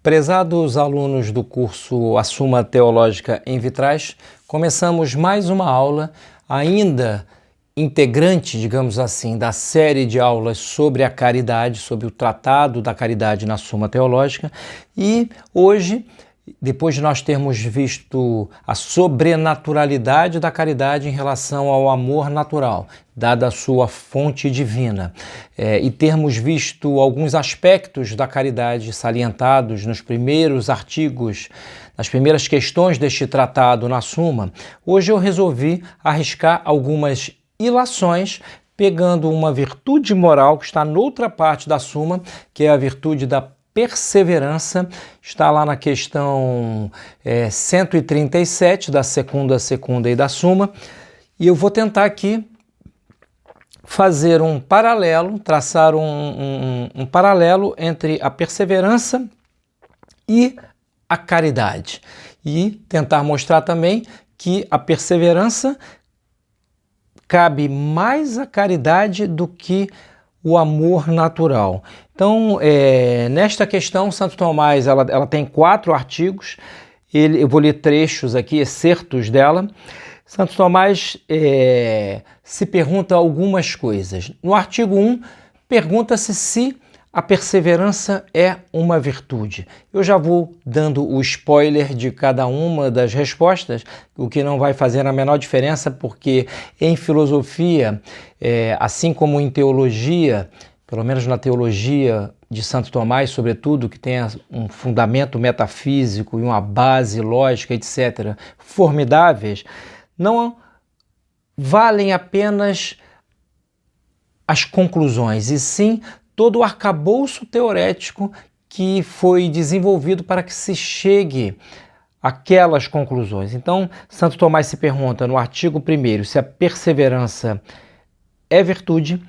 Prezados alunos do curso A Suma Teológica em Vitrais, começamos mais uma aula, ainda integrante, digamos assim, da série de aulas sobre a caridade, sobre o tratado da caridade na Suma Teológica, e hoje, depois de nós termos visto a sobrenaturalidade da caridade em relação ao amor natural, dada a sua fonte divina, e termos visto alguns aspectos da caridade salientados nos primeiros artigos, nas primeiras questões deste tratado na Suma, hoje eu resolvi arriscar algumas ilações, pegando uma virtude moral que está noutra parte da Suma, que é a virtude da perseverança, está lá na questão 137 da segunda e da Suma, e eu vou tentar aqui fazer um paralelo, traçar um paralelo entre a perseverança e a caridade, e tentar mostrar também que a perseverança cabe mais à caridade do que o amor natural. Então, nesta questão, Santo Tomás ela tem 4 artigos, eu vou ler trechos aqui, excertos dela. Santo Tomás se pergunta algumas coisas. No artigo 1, pergunta-se se a perseverança é uma virtude. Eu já vou dando o spoiler de cada uma das respostas, o que não vai fazer a menor diferença, porque em filosofia, assim como em teologia, pelo menos na teologia de Santo Tomás, sobretudo, que tem um fundamento metafísico e uma base lógica, etc., formidáveis, não valem apenas as conclusões, e sim todo o arcabouço teorético que foi desenvolvido para que se chegue àquelas conclusões. Então, Santo Tomás se pergunta no artigo 1º se a perseverança é virtude.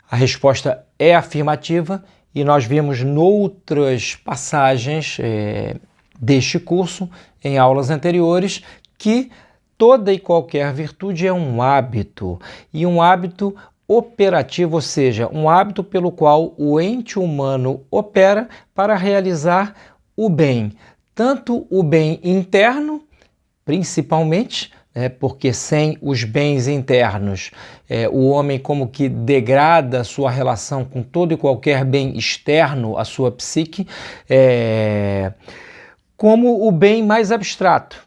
A resposta é afirmativa, e nós vimos noutras passagens deste curso, em aulas anteriores, que toda e qualquer virtude é um hábito, e um hábito operativo, ou seja, um hábito pelo qual o ente humano opera para realizar o bem, tanto o bem interno, principalmente, porque sem os bens internos, o homem como que degrada a sua relação com todo e qualquer bem externo à sua psique, como o bem mais abstrato,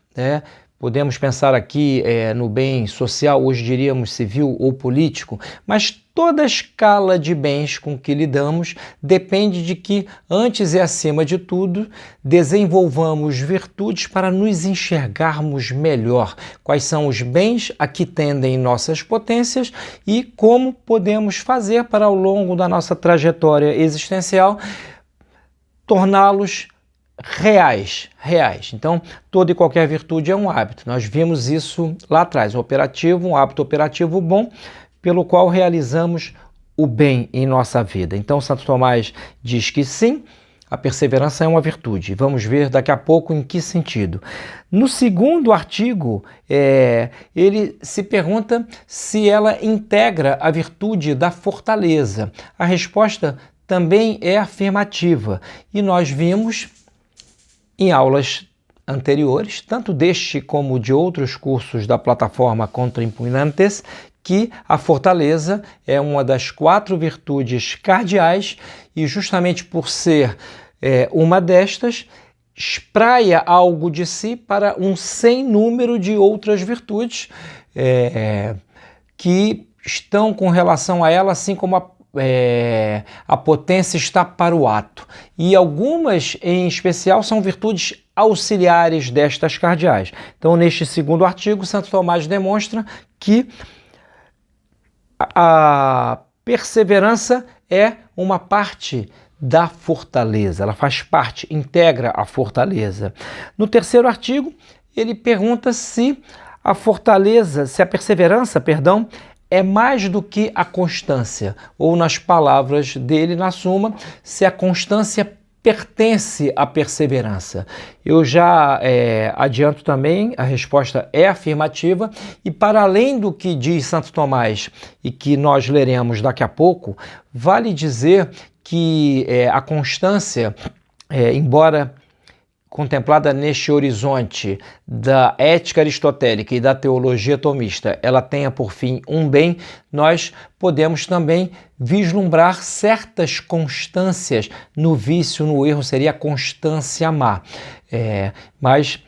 Podemos pensar aqui no bem social, hoje diríamos civil ou político, mas toda a escala de bens com que lidamos depende de que, antes e acima de tudo, desenvolvamos virtudes para nos enxergarmos melhor. Quais são os bens a que tendem nossas potências e como podemos fazer para, ao longo da nossa trajetória existencial, torná-los reais. Então, toda e qualquer virtude é um hábito. Nós vimos isso lá atrás, um hábito operativo bom, pelo qual realizamos o bem em nossa vida. Então, Santo Tomás diz que sim, a perseverança é uma virtude. Vamos ver daqui a pouco em que sentido. No segundo artigo, ele se pergunta se ela integra a virtude da fortaleza. A resposta também é afirmativa, e nós vimos em aulas anteriores, tanto deste como de outros cursos da plataforma Contra Impugnantes, que a fortaleza é uma das 4 virtudes cardeais, e justamente por ser uma destas, espraia algo de si para um sem número de outras virtudes que estão com relação a ela, assim como a potência está para o ato. E algumas, em especial, são virtudes auxiliares destas cardeais. Então, neste segundo artigo, Santo Tomás demonstra que a perseverança é uma parte da fortaleza, ela faz parte, integra a fortaleza. No terceiro artigo, ele pergunta se a perseverança, é mais do que a constância, ou nas palavras dele na Suma, se a constância pertence à perseverança. Eu já adianto também, a resposta é afirmativa, e para além do que diz Santo Tomás e que nós leremos daqui a pouco, vale dizer que a constância embora contemplada neste horizonte da ética aristotélica e da teologia tomista, ela tenha por fim um bem, nós podemos também vislumbrar certas constâncias no vício, no erro, seria a constância má. Mas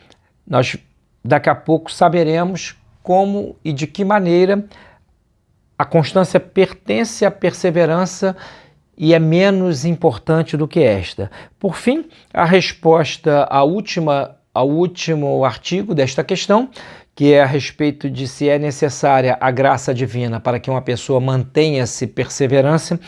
nós daqui a pouco saberemos como e de que maneira a constância pertence à perseverança e é menos importante do que esta. Por fim, a resposta ao último artigo desta questão, que é a respeito de se é necessária a graça divina para que uma pessoa mantenha-se perseverante,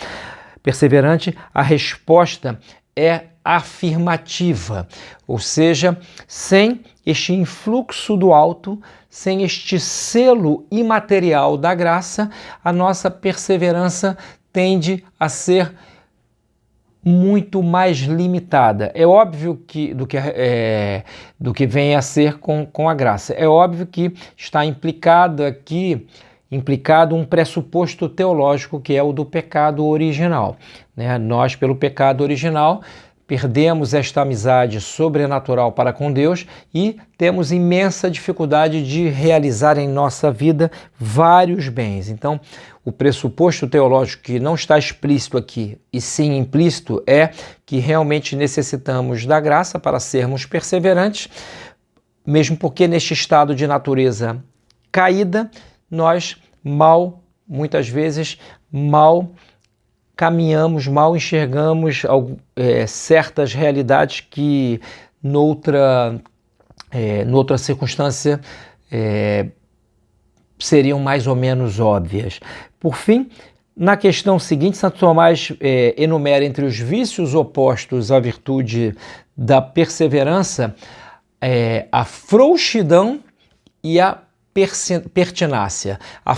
a resposta é afirmativa, ou seja, sem este influxo do alto, sem este selo imaterial da graça, a nossa perseverança tende a ser muito mais limitada. É óbvio que do que vem a ser com a graça. É óbvio que está implicado um pressuposto teológico, que é o do pecado original, né? Nós, pelo pecado original, perdemos esta amizade sobrenatural para com Deus e temos imensa dificuldade de realizar em nossa vida vários bens. Então, o pressuposto teológico que não está explícito aqui e sim implícito é que realmente necessitamos da graça para sermos perseverantes, mesmo porque neste estado de natureza caída, nós muitas vezes mal caminhamos, mal enxergamos certas realidades que noutra circunstância seriam mais ou menos óbvias. Por fim, na questão seguinte, Santo Tomás enumera entre os vícios opostos à virtude da perseverança a frouxidão e a pertinácia. A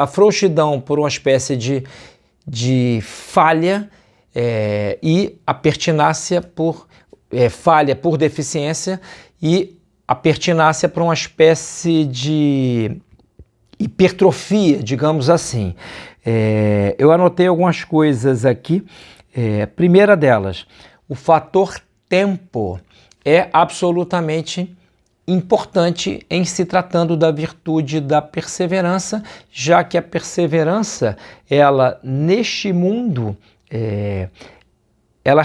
frouxidão por uma espécie de falha e a pertinácia por falha, por deficiência, e a pertinácia por uma espécie de hipertrofia, digamos assim. Eu anotei algumas coisas aqui. A primeira delas, o fator tempo é absolutamente importante em se tratando da virtude da perseverança, já que a perseverança, ela neste mundo, ela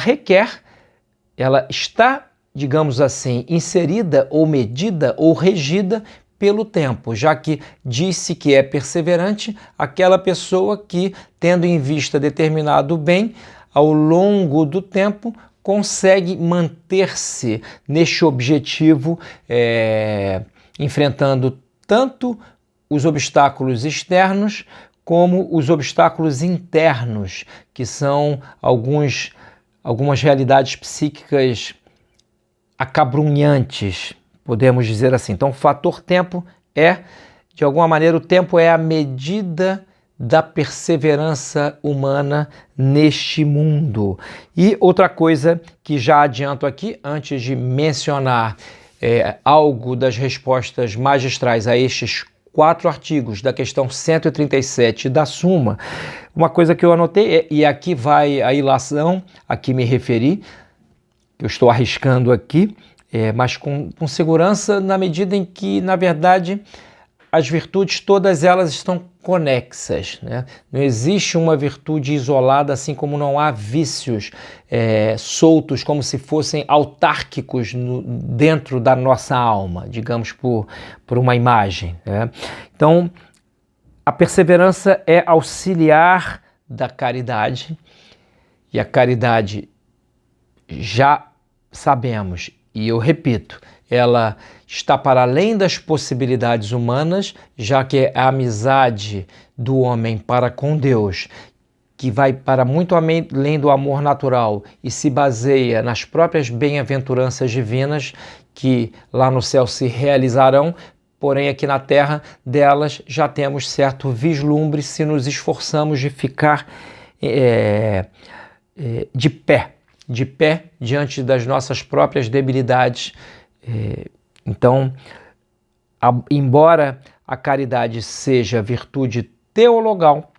está, digamos assim, inserida ou medida ou regida pelo tempo, já que disse que é perseverante aquela pessoa que, tendo em vista determinado bem, ao longo do tempo, consegue manter-se neste objetivo, enfrentando tanto os obstáculos externos como os obstáculos internos, que são algumas realidades psíquicas acabrunhantes, podemos dizer assim. Então, o fator tempo de alguma maneira, o tempo é a medida da perseverança humana neste mundo. E outra coisa que já adianto aqui, antes de mencionar algo das respostas magistrais a estes 4 artigos da questão 137 da Suma, uma coisa que eu anotei, e aqui vai a ilação a que me referi, que eu estou arriscando aqui, mas com segurança, na medida em que, na verdade, as virtudes, todas elas estão conexas, né? Não existe uma virtude isolada, assim como não há vícios soltos, como se fossem autárquicos dentro da nossa alma, digamos por uma imagem, né? Então, a perseverança é auxiliar da caridade, e a caridade, já sabemos, e eu repito, ela está para além das possibilidades humanas, já que é a amizade do homem para com Deus, que vai para muito além do amor natural e se baseia nas próprias bem-aventuranças divinas que lá no céu se realizarão, porém aqui na terra delas já temos certo vislumbre se nos esforçamos de ficar de pé diante das nossas próprias debilidades. Então, embora a caridade seja virtude teologal,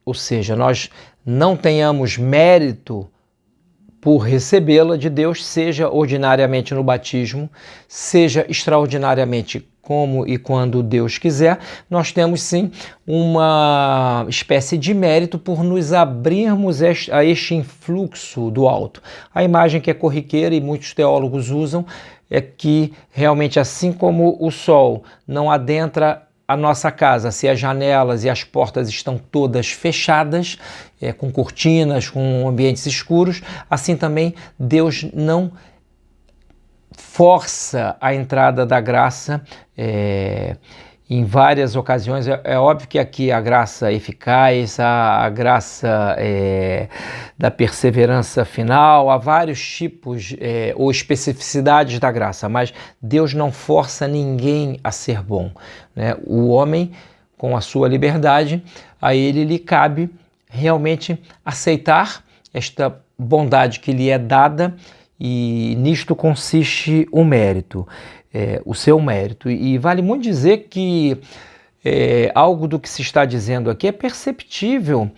ou seja, nós não tenhamos mérito por recebê-la de Deus, seja ordinariamente no batismo, seja extraordinariamente como e quando Deus quiser, nós temos sim uma espécie de mérito por nos abrirmos a este influxo do alto. A imagem que é corriqueira e muitos teólogos usam é que realmente, assim como o sol não adentra a nossa casa se as janelas e as portas estão todas fechadas, com cortinas, com ambientes escuros, assim também Deus não força a entrada da graça em várias ocasiões. É óbvio que aqui a graça eficaz, a graça da perseverança final, há vários tipos ou especificidades da graça, mas Deus não força ninguém a ser bom, né? O homem, com a sua liberdade, a ele lhe cabe realmente aceitar esta bondade que lhe é dada, e nisto consiste o mérito, o seu mérito. E vale muito dizer que algo do que se está dizendo aqui é perceptível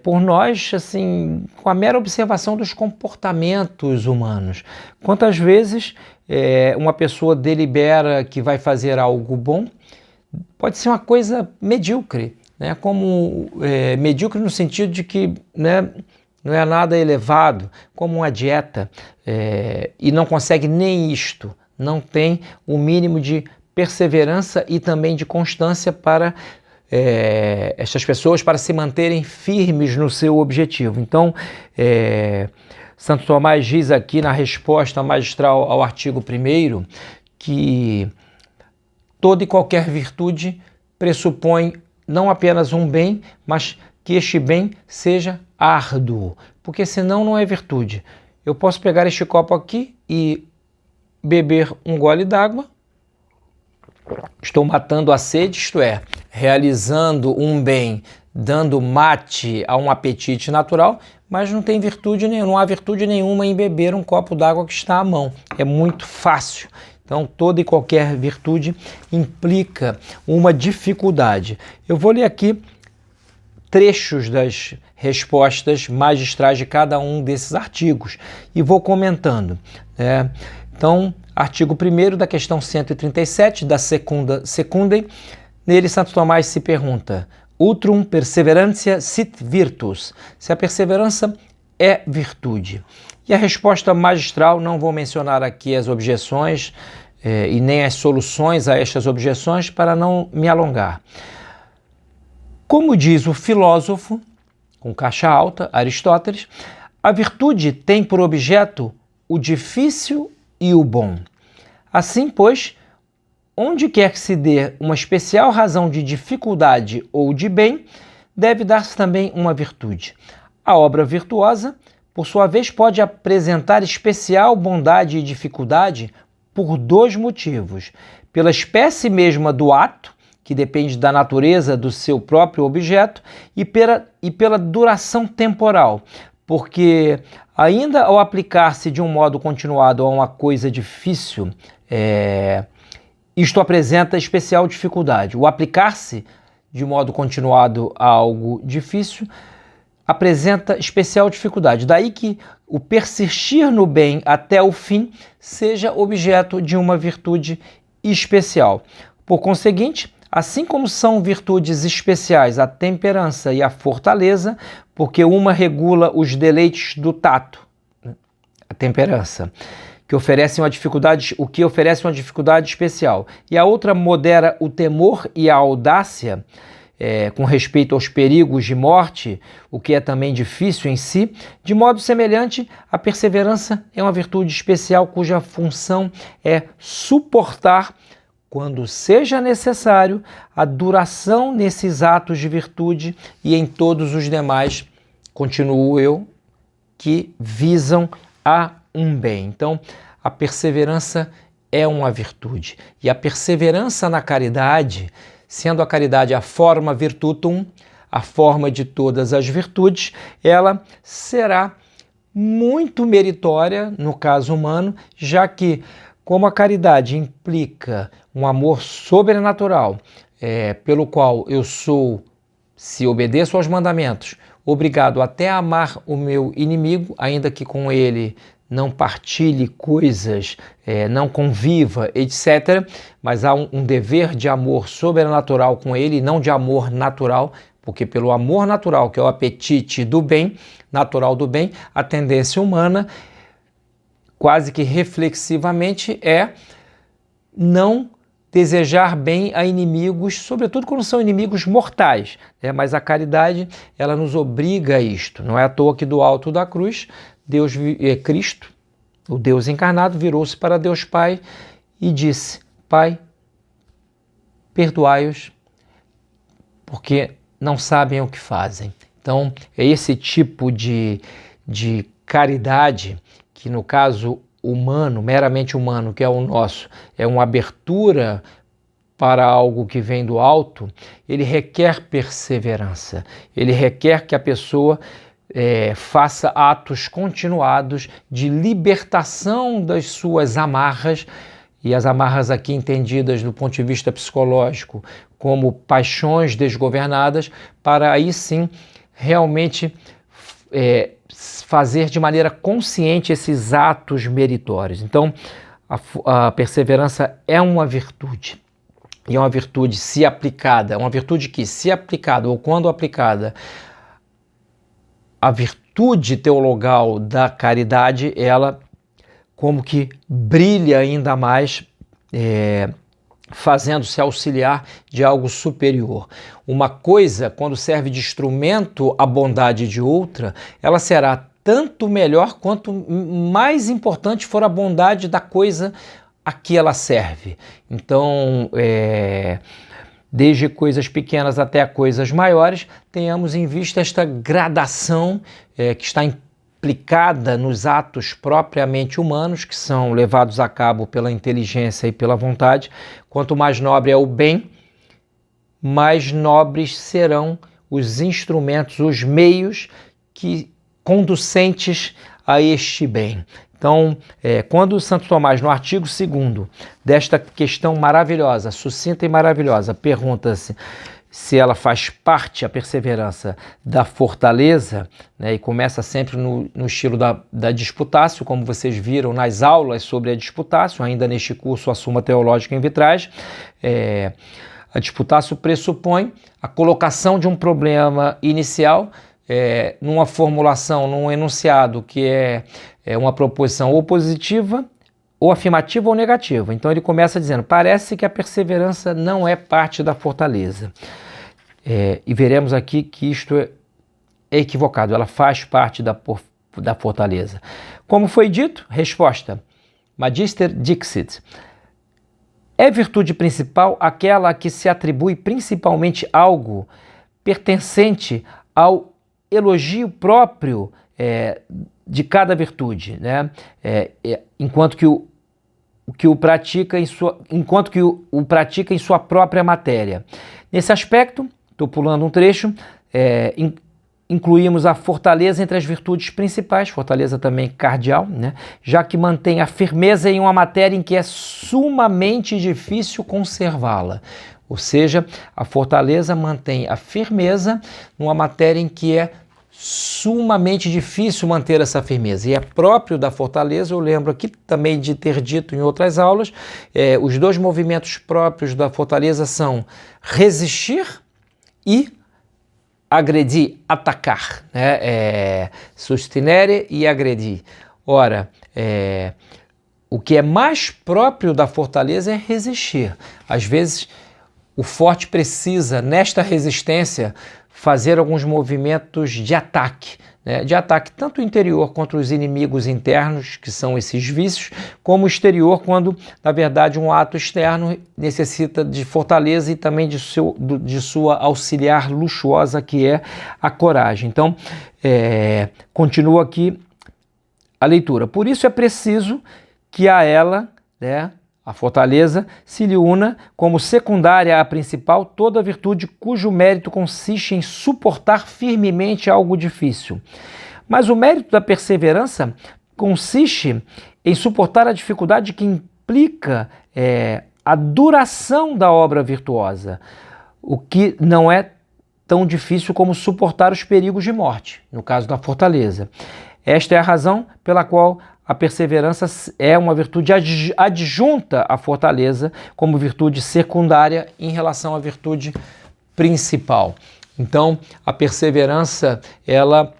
por nós, assim, com a mera observação dos comportamentos humanos. Quantas vezes uma pessoa delibera que vai fazer algo bom, pode ser uma coisa medíocre, né? Como medíocre no sentido de que, né, não é nada elevado, como uma dieta, e não consegue nem isto, não tem o mínimo de perseverança e também de constância para estas pessoas, para se manterem firmes no seu objetivo. Então, Santo Tomás diz aqui na resposta magistral ao artigo 1º que toda e qualquer virtude pressupõe não apenas um bem, mas que este bem seja árduo, porque senão não é virtude. Eu posso pegar este copo aqui e beber um gole d'água, estou matando a sede, isto é, realizando um bem, dando mate a um apetite natural, mas não tem virtude nenhuma, não há virtude nenhuma em beber um copo d'água que está à mão. É muito fácil. Então, toda e qualquer virtude implica uma dificuldade. Eu vou ler aqui trechos das respostas magistrais de cada um desses artigos e vou comentando. Então, artigo 1º da questão 137 da Secundae, nele Santo Tomás se pergunta: Utrum perseverantia sit virtus, se a perseverança é virtude. E a resposta magistral, não vou mencionar aqui as objeções e nem as soluções a estas objeções para não me alongar. Como diz o filósofo, com caixa alta, Aristóteles, a virtude tem por objeto o difícil e o bom. Assim, pois, onde quer que se dê uma especial razão de dificuldade ou de bem, deve dar-se também uma virtude. A obra virtuosa, por sua vez, pode apresentar especial bondade e dificuldade por dois motivos: pela espécie mesma do ato, que depende da natureza do seu próprio objeto, e pela duração temporal, porque ainda ao aplicar-se de um modo continuado a uma coisa difícil, isto apresenta especial dificuldade. O aplicar-se de modo continuado a algo difícil apresenta especial dificuldade. Daí que o persistir no bem até o fim seja objeto de uma virtude especial. Por conseguinte, assim como são virtudes especiais a temperança e a fortaleza, porque uma regula os deleites do tato, a temperança, que oferece uma dificuldade, o que oferece uma dificuldade especial, e a outra modera o temor e a audácia, com respeito aos perigos de morte, o que é também difícil em si. De modo semelhante, a perseverança é uma virtude especial cuja função é suportar, quando seja necessário, a duração nesses atos de virtude e em todos os demais, continuo eu, que visam a um bem. Então, a perseverança é uma virtude. E a perseverança na caridade, sendo a caridade a forma virtutum, a forma de todas as virtudes, ela será muito meritória no caso humano, já que, como a caridade implica um amor sobrenatural, pelo qual eu sou, se obedeço aos mandamentos, obrigado até a amar o meu inimigo, ainda que com ele não partilhe coisas, não conviva, etc. Mas há um dever de amor sobrenatural com ele, não de amor natural, porque pelo amor natural, que é o apetite do bem, natural do bem, a tendência humana, quase que reflexivamente, é não desejar bem a inimigos, sobretudo quando são inimigos mortais, né? Mas a caridade, ela nos obriga a isto. Não é à toa que do alto da cruz, Cristo, o Deus encarnado, virou-se para Deus Pai e disse: Pai, perdoai-os, porque não sabem o que fazem. Então, é esse tipo de caridade que, no caso humano, meramente humano, que é o nosso, é uma abertura para algo que vem do alto, ele requer perseverança, ele requer que a pessoa faça atos continuados de libertação das suas amarras, e as amarras aqui entendidas do ponto de vista psicológico como paixões desgovernadas, para aí sim realmente fazer de maneira consciente esses atos meritórios. Então, a perseverança é uma virtude, e é uma virtude se aplicada, uma virtude que, se aplicada ou quando aplicada, a virtude teologal da caridade, ela como que brilha ainda mais, fazendo-se auxiliar de algo superior. Uma coisa, quando serve de instrumento à bondade de outra, ela será tanto melhor quanto mais importante for a bondade da coisa a que ela serve. Então, desde coisas pequenas até coisas maiores, tenhamos em vista esta gradação que está implicada nos atos propriamente humanos, que são levados a cabo pela inteligência e pela vontade. Quanto mais nobre é o bem, mais nobres serão os instrumentos, os meios conducentes a este bem. Então, quando Santo Tomás, no artigo 2º desta questão maravilhosa, sucinta e maravilhosa, pergunta-se se ela faz parte, a perseverança, da fortaleza, né, e começa sempre no estilo da disputácio, como vocês viram nas aulas sobre a disputácio, ainda neste curso A Suma Teológica em Vitrais. A disputácio pressupõe a colocação de um problema inicial numa formulação, num enunciado que é uma proposição ou positiva, ou afirmativa ou negativa. Então ele começa dizendo: parece que a perseverança não é parte da fortaleza. E veremos aqui que isto é equivocado, ela faz parte da fortaleza. Como foi dito? Resposta: Magister Dixit. É virtude principal aquela a que se atribui principalmente algo pertencente ao elogio próprio de cada virtude, né? Enquanto que o pratica em sua própria matéria. Nesse aspecto, estou pulando um trecho, incluímos a fortaleza entre as virtudes principais, fortaleza também cardial, né? Já que mantém a firmeza em uma matéria em que é sumamente difícil conservá-la. Ou seja, a fortaleza mantém a firmeza numa matéria em que é sumamente difícil manter essa firmeza, e é próprio da fortaleza. Eu lembro aqui também de ter dito em outras aulas, os dois movimentos próprios da fortaleza são resistir e agredir, atacar, né? Sustinere e agredir. Ora, o que é mais próprio da fortaleza é resistir. Às vezes o forte precisa, nesta resistência, fazer alguns movimentos de ataque, né? De ataque tanto interior contra os inimigos internos, que são esses vícios, como exterior, quando, na verdade, um ato externo necessita de fortaleza e também de sua auxiliar luxuosa, que é a coragem. Então, continua aqui a leitura. Por isso é preciso que a ela, né, a fortaleza, se lhe una como secundária à principal toda virtude cujo mérito consiste em suportar firmemente algo difícil. Mas o mérito da perseverança consiste em suportar a dificuldade que implica a duração da obra virtuosa, o que não é tão difícil como suportar os perigos de morte, no caso da fortaleza. Esta é a razão pela qual a perseverança é uma virtude adjunta à fortaleza, como virtude secundária em relação à virtude principal. Então, a perseverança, ela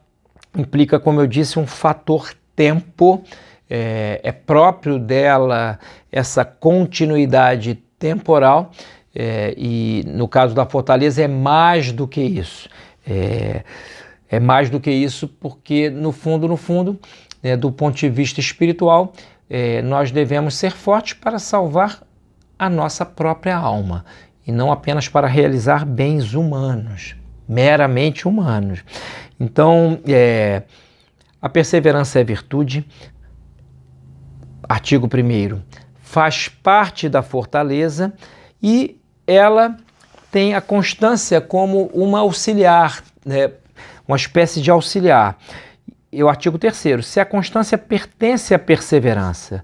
implica, como eu disse, um fator tempo, é próprio dela essa continuidade temporal, e no caso da fortaleza é mais do que isso. É mais do que isso porque, no fundo, do ponto de vista espiritual, nós devemos ser fortes para salvar a nossa própria alma, e não apenas para realizar bens humanos, meramente humanos. Então, a perseverança é virtude. Artigo 1º, faz parte da fortaleza e ela tem a constância como uma auxiliar, uma espécie de auxiliar. E o artigo 3º, se a constância pertence à perseverança.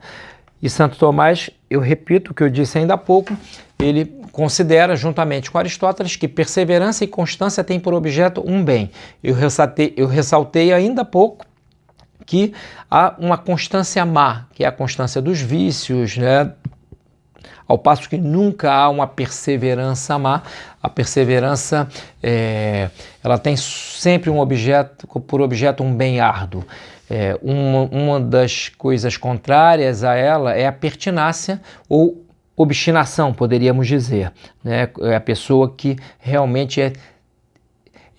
E Santo Tomás, eu repito o que eu disse ainda há pouco, ele considera, juntamente com Aristóteles, que perseverança e constância têm por objeto um bem. Eu ressaltei ainda há pouco que há uma constância má, que é a constância dos vícios, ao passo que nunca há uma perseverança má. A perseverança, ela tem sempre por objeto um bem árduo. Uma das coisas contrárias a ela é a pertinácia ou obstinação, poderíamos dizer. É a pessoa que realmente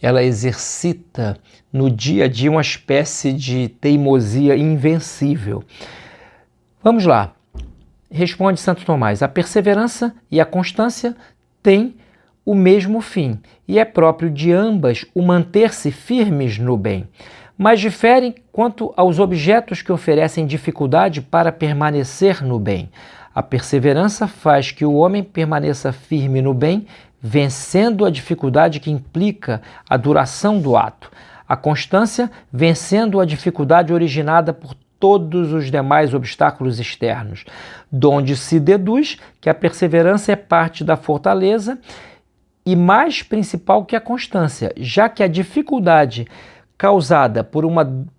ela exercita no dia a dia uma espécie de teimosia invencível. Vamos lá. Responde Santo Tomás: a perseverança e a constância têm o mesmo fim, e é próprio de ambas o manter-se firmes no bem, mas diferem quanto aos objetos que oferecem dificuldade para permanecer no bem. A perseverança faz que o homem permaneça firme no bem, vencendo a dificuldade que implica a duração do ato. A constância, vencendo a dificuldade originada por todos os demais obstáculos externos, donde se deduz que a perseverança é parte da fortaleza e mais principal que a constância, já que a dificuldade causada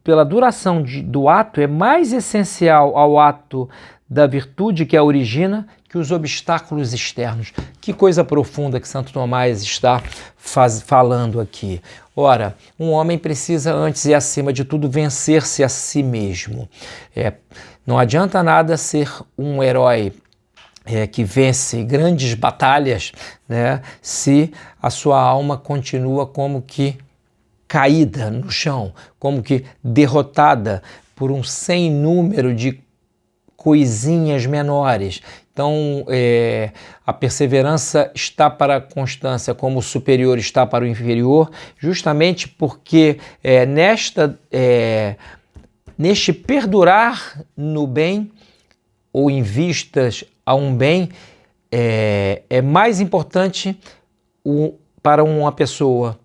pela duração do ato é mais essencial ao ato da virtude que a origina que os obstáculos externos. Que coisa profunda que Santo Tomás está falando aqui. Ora, um homem precisa, antes e acima de tudo, vencer-se a si mesmo. Não adianta nada ser um herói que vence grandes batalhas, se a sua alma continua como que caída no chão, como que derrotada por um sem número de coisinhas menores. Então, a perseverança está para a constância como o superior está para o inferior, justamente porque neste perdurar no bem ou em vistas a um bem, é mais importante para uma pessoa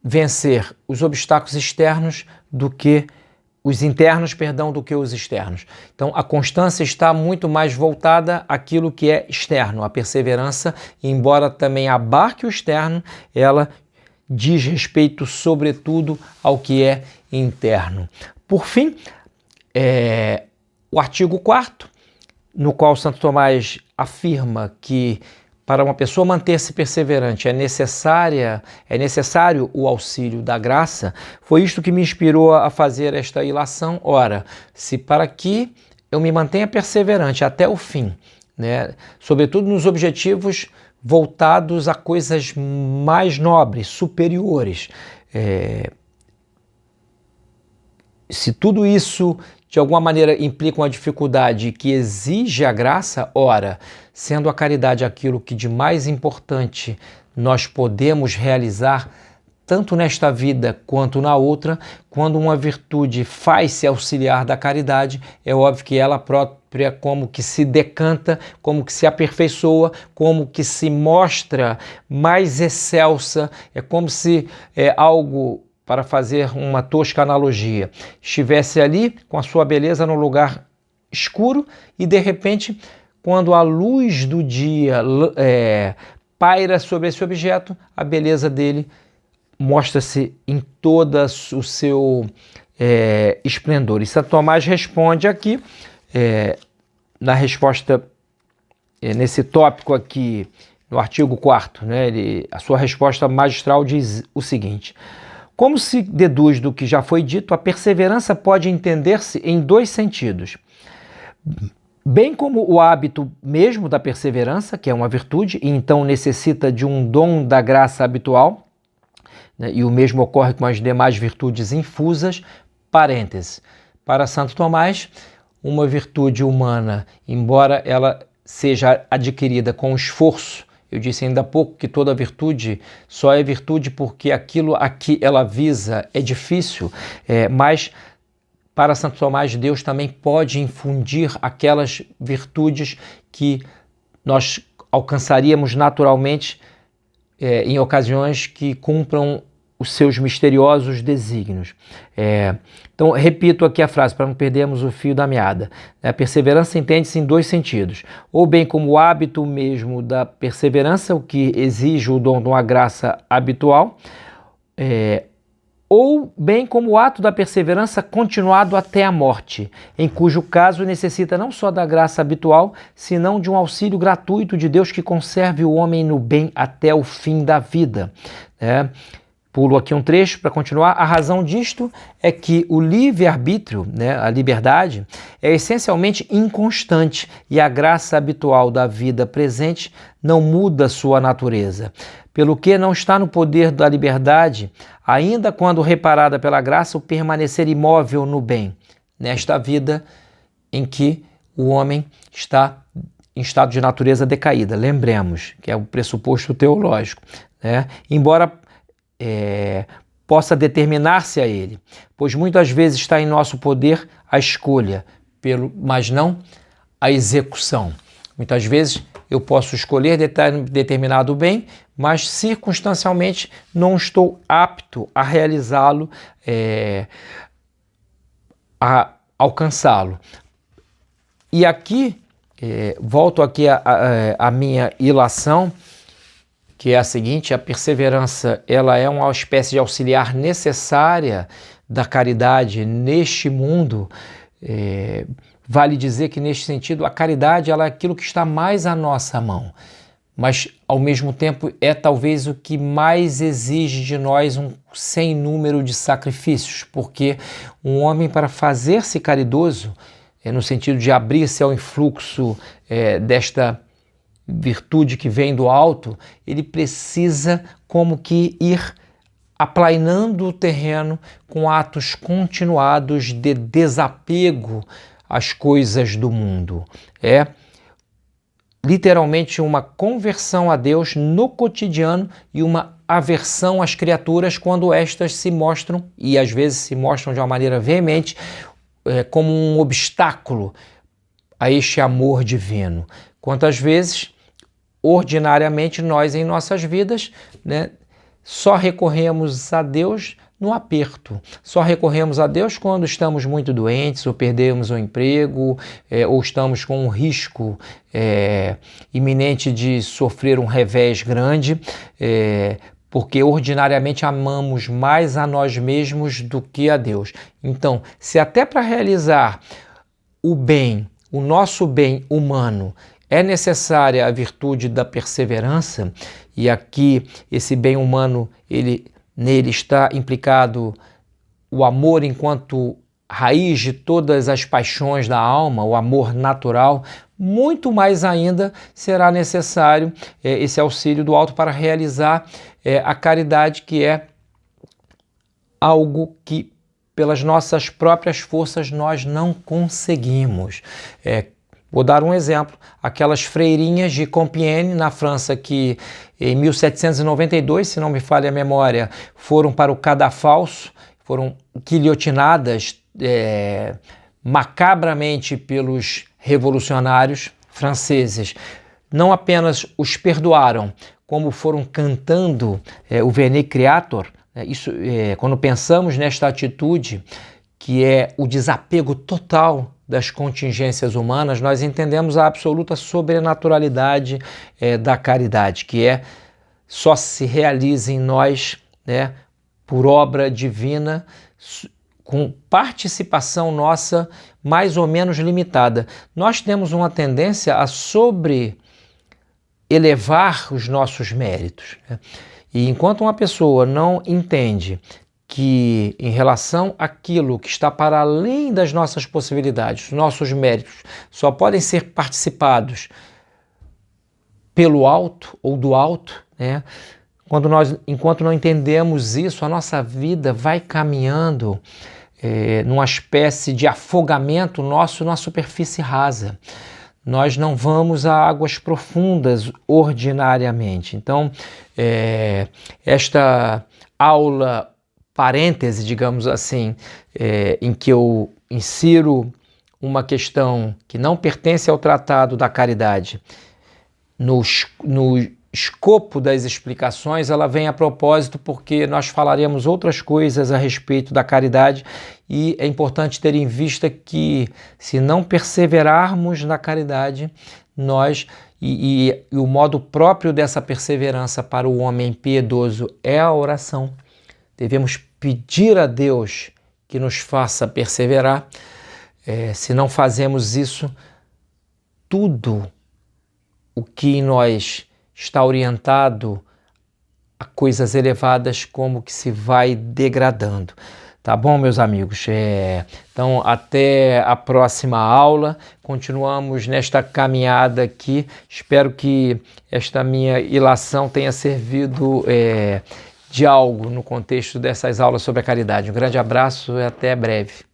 vencer os obstáculos externos do que os internos, do que os externos. Então, a constância está muito mais voltada àquilo que é externo. A perseverança, embora também abarque o externo, ela diz respeito, sobretudo, ao que é interno. Por fim, o artigo 4º, no qual Santo Tomás afirma que para uma pessoa manter-se perseverante é necessário o auxílio da graça. Foi isto que me inspirou a fazer esta ilação. Ora, se para que eu me mantenha perseverante até o fim, sobretudo nos objetivos voltados a coisas mais nobres, superiores, se tudo isso de alguma maneira implica uma dificuldade que exige a graça, ora, sendo a caridade aquilo que de mais importante nós podemos realizar, tanto nesta vida quanto na outra, quando uma virtude faz-se auxiliar da caridade, é óbvio que ela própria como que se decanta, como que se aperfeiçoa, como que se mostra mais excelsa, é como se algo, para fazer uma tosca analogia, estivesse ali com a sua beleza no lugar escuro e, de repente, quando a luz do dia paira sobre esse objeto, a beleza dele mostra-se em todo o seu esplendor. E Santo Tomás responde aqui, na resposta, nesse tópico aqui, no artigo 4º, né, a sua resposta magistral diz o seguinte: como se deduz do que já foi dito, a perseverança pode entender-se em dois sentidos. Bem como o hábito mesmo da perseverança, que é uma virtude, e então necessita de um dom da graça habitual, né, e o mesmo ocorre com as demais virtudes infusas. Parênteses. Para Santo Tomás, uma virtude humana, embora ela seja adquirida com esforço, eu disse ainda há pouco que toda virtude só é virtude porque aquilo a que ela visa é difícil, mas para Santo Tomás, Deus também pode infundir aquelas virtudes que nós alcançaríamos naturalmente em ocasiões que cumpram os seus misteriosos desígnios. Então, repito aqui a frase para não perdermos o fio da meada. A perseverança entende-se em dois sentidos. Ou bem como o hábito mesmo da perseverança, o que exige o dom de uma graça habitual, ou bem como o ato da perseverança continuado até a morte, em cujo caso necessita não só da graça habitual, senão de um auxílio gratuito de Deus que conserve o homem no bem até o fim da vida. Pulo aqui um trecho para continuar. A razão disto é que o livre-arbítrio, né, a liberdade, é essencialmente inconstante e a graça habitual da vida presente não muda sua natureza. Pelo que não está no poder da liberdade, ainda quando reparada pela graça, o permanecer imóvel no bem, nesta vida em que o homem está em estado de natureza decaída. Lembremos que é o pressuposto teológico, né? Embora possa determinar-se a ele, pois muitas vezes está em nosso poder a escolha, mas não a execução. Muitas vezes eu posso escolher determinado bem, mas circunstancialmente não estou apto a realizá-lo, a alcançá-lo. E aqui, volto aqui à minha ilação, que é a seguinte: a perseverança ela é uma espécie de auxiliar necessária da caridade neste mundo. Vale dizer que, neste sentido, a caridade ela é aquilo que está mais à nossa mão, mas, ao mesmo tempo, é talvez o que mais exige de nós um sem número de sacrifícios, porque um homem, para fazer-se caridoso, no sentido de abrir-se ao influxo desta virtude que vem do alto, ele precisa como que ir aplainando o terreno com atos continuados de desapego às coisas do mundo. É literalmente uma conversão a Deus no cotidiano e uma aversão às criaturas quando estas se mostram, e às vezes se mostram de uma maneira veemente, como um obstáculo a este amor divino. Quantas vezes, ordinariamente, nós em nossas vidas, né, só recorremos a Deus no aperto, só recorremos a Deus quando estamos muito doentes, ou perdemos o emprego, ou estamos com um risco iminente de sofrer um revés grande, porque ordinariamente amamos mais a nós mesmos do que a Deus. Então, se até para realizar o bem, o nosso bem humano, é necessária a virtude da perseverança, e aqui esse bem humano, nele está implicado o amor enquanto raiz de todas as paixões da alma, o amor natural, muito mais ainda será necessário esse auxílio do alto para realizar a caridade, que é algo que pelas nossas próprias forças nós não conseguimos. Vou dar um exemplo: aquelas freirinhas de Compiègne, na França, que em 1792, se não me falha a memória, foram para o cadafalso, foram guilhotinadas macabramente pelos revolucionários franceses. Não apenas os perdoaram, como foram cantando o Veni Creator. Quando pensamos nesta atitude, que é o desapego total das contingências humanas, nós entendemos a absoluta sobrenaturalidade da caridade, que só se realiza em nós, por obra divina, com participação nossa mais ou menos limitada. Nós temos uma tendência a elevar os nossos méritos, né? E enquanto uma pessoa não entende que, em relação àquilo que está para além das nossas possibilidades, os nossos méritos só podem ser participados pelo alto ou do alto, né? Enquanto não entendemos isso, a nossa vida vai caminhando numa espécie de afogamento nosso na superfície rasa. Nós não vamos a águas profundas ordinariamente. Então, esta aula parêntese, digamos assim, em que eu insiro uma questão que não pertence ao tratado da caridade, no escopo das explicações, ela vem a propósito porque nós falaremos outras coisas a respeito da caridade e é importante ter em vista que, se não perseverarmos na caridade, e o modo próprio dessa perseverança para o homem piedoso é a oração. Devemos pedir a Deus que nos faça perseverar. Se não fazemos isso, tudo o que em nós está orientado a coisas elevadas como que se vai degradando. Tá bom, meus amigos? Então, até a próxima aula. Continuamos nesta caminhada aqui. Espero que esta minha ilação tenha servido de algo no contexto dessas aulas sobre a caridade. Um grande abraço e até breve.